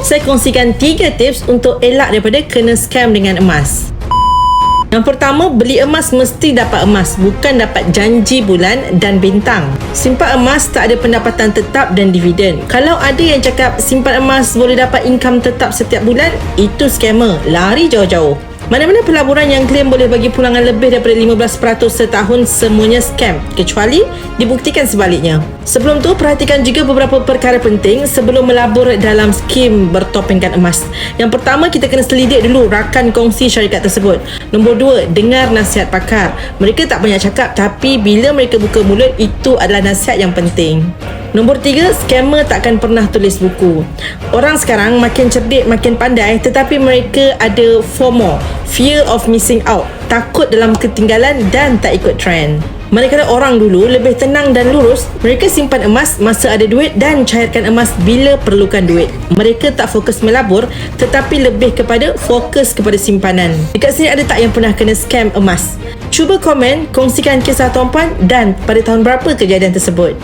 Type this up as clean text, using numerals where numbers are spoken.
Saya kongsikan 3 tips untuk elak daripada kena scam dengan emas. Yang pertama, beli emas mesti dapat emas, bukan dapat janji bulan dan bintang. Simpan emas tak ada pendapatan tetap dan dividen. Kalau ada yang cakap simpan emas boleh dapat income tetap setiap bulan, itu scammer. Lari jauh-jauh. Mana-mana pelaburan yang klaim boleh bagi pulangan lebih daripada 15% setahun, semuanya scam, kecuali dibuktikan sebaliknya. Sebelum tu, perhatikan juga beberapa perkara penting sebelum melabur dalam skim bertopengkan emas. Yang pertama, kita kena selidik dulu rakan kongsi syarikat tersebut. Nombor 2, dengar nasihat pakar. Mereka tak banyak cakap, tapi bila mereka buka mulut, itu adalah nasihat yang penting. Nombor 3, scammer takkan pernah tulis buku. Orang sekarang makin cerdik, makin pandai, tetapi mereka ada FOMO, fear of missing out, takut dalam ketinggalan dan tak ikut trend. Manakala orang dulu lebih tenang dan lurus, mereka simpan emas masa ada duit dan cairkan emas bila perlukan duit. Mereka tak fokus melabur, tetapi lebih kepada fokus kepada simpanan. Dekat sini ada tak yang pernah kena scam emas? Cuba komen, kongsikan kisah tuan-puan dan pada tahun berapa kejadian tersebut.